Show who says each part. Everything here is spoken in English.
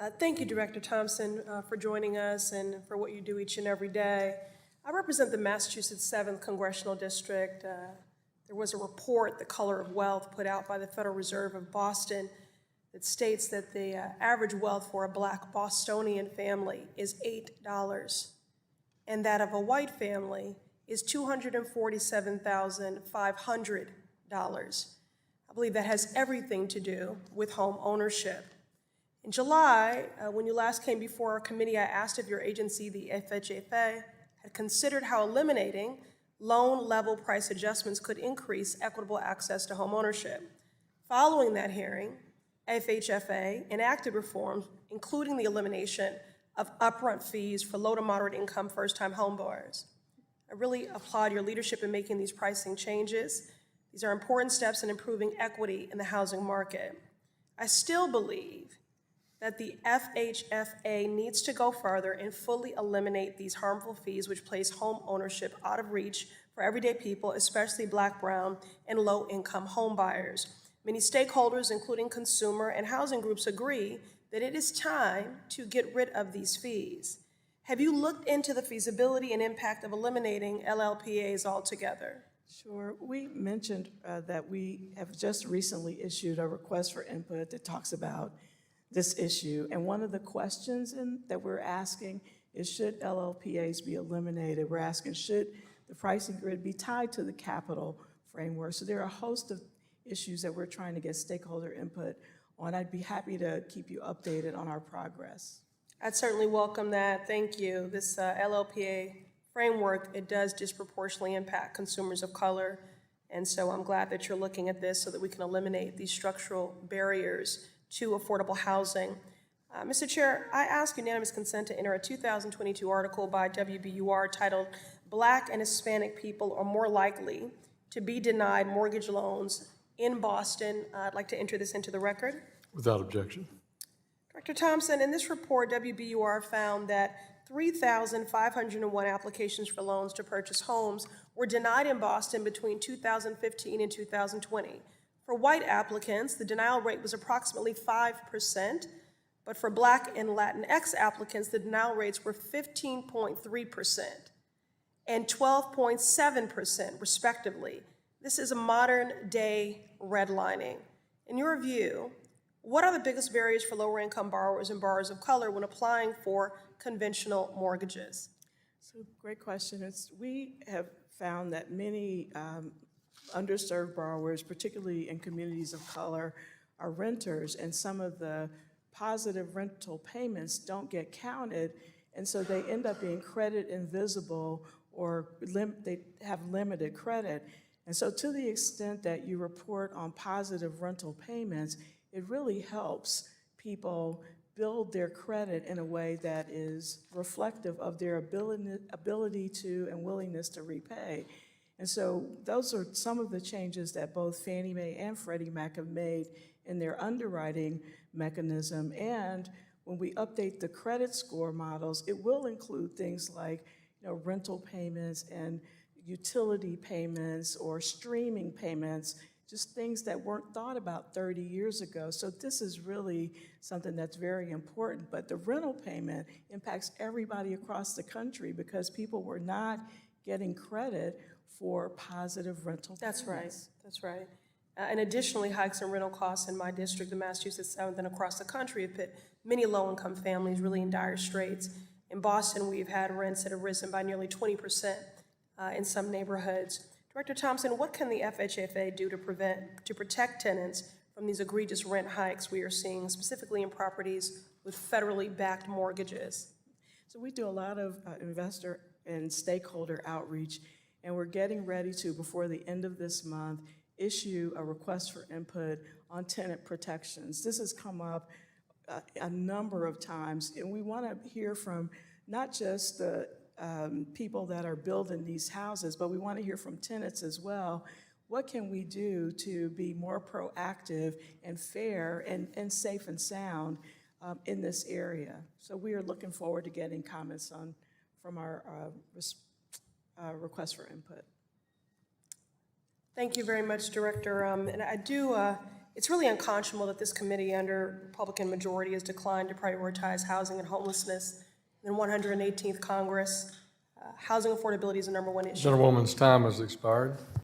Speaker 1: Thank you, Director Thompson, for joining us and for what you do each and every day. I represent the Massachusetts 7th Congressional District. There was a report, The Color of Wealth, put out by the Federal Reserve of Boston that states that the average wealth for a Black Bostonian family is $8, and that of a white family is $247,500. I believe that has everything to do with home ownership. In July, when you last came before our committee, I asked if your agency, the FHFA, had considered how eliminating loan level price adjustments could increase equitable access to home ownership. Following that hearing, FHFA enacted reforms, including the elimination of upfront fees for low to moderate income first-time homebuyers. I really applaud your leadership in making these pricing changes. These are important steps in improving equity in the housing market. I still believe that the FHFA needs to go further and fully eliminate these harmful fees which place home ownership out of reach for everyday people, especially Black, brown, and low-income home buyers. Many stakeholders, including consumer and housing groups, agree that it is time to get rid of these fees. Have you looked into the feasibility and impact of eliminating LLPAs altogether?
Speaker 2: Sure. We mentioned that we have just recently issued a request for input that talks about this issue. And one of the questions that we're asking is, should LLPAs be eliminated? We're asking, should the pricing grid be tied to the capital framework? So there are a host of issues that we're trying to get stakeholder input on. I'd be happy to keep you updated on our progress.
Speaker 1: I'd certainly welcome that. Thank you. This LLPA framework, it does disproportionately impact consumers of color. And so I'm glad that you're looking at this so that we can eliminate these structural barriers to affordable housing. Mr. Chair, I ask unanimous consent to enter a 2022 article by WBUR titled "Black and Hispanic People Are More Likely to Be Denied Mortgage Loans in Boston." I'd like to enter this into the record.
Speaker 3: Without objection.
Speaker 1: Director Thompson, in this report, WBUR found that 3,501 applications for loans to purchase homes were denied in Boston between 2015 and 2020. For white applicants, the denial rate was approximately 5%, but for Black and Latinx applicants, the denial rates were 15.3% and 12.7%, respectively. This is a modern-day redlining. In your view, what are the biggest barriers for lower-income borrowers and borrowers of color when applying for conventional mortgages?
Speaker 2: So, great question. We have found that many underserved borrowers, particularly in communities of color, are renters, and some of the positive rental payments don't get counted, and so they end up being credit invisible, or they have limited credit. And so to the extent that you report on positive rental payments, it really helps people build their credit in a way that is reflective of their ability to and willingness to repay. And so those are some of the changes that both Fannie Mae and Freddie Mac have made in their underwriting mechanism. And when we update the credit score models, it will include things like, rental payments and utility payments or streaming payments, just things that weren't thought about 30 years ago. So this is really something that's very important. But the rental payment impacts everybody across the country because people were not getting credit for positive rental payments.
Speaker 1: That's right. And additionally, hikes in rental costs in my district, the Massachusetts 7th, and across the country have put many low-income families really in dire straits. In Boston, we've had rents that have risen by nearly 20% in some neighborhoods. Director Thompson, what can the FHFA do to protect tenants from these egregious rent hikes we are seeing, specifically in properties with federally backed mortgages?
Speaker 2: So we do a lot of investor and stakeholder outreach, and we're getting ready to, before the end of this month, issue a request for input on tenant protections. This has come up a number of times, and we want to hear from not just the people that are building these houses, but we want to hear from tenants as well. What can we do to be more proactive and fair and safe and sound in this area? So we are looking forward to getting comments from our request for input.
Speaker 1: Thank you very much, Director. And I do It's really unconscionable that this committee under Republican majority has declined to prioritize housing and homelessness in the 118th Congress. Housing affordability is the #1 issue.
Speaker 3: Gentlewoman's time has expired.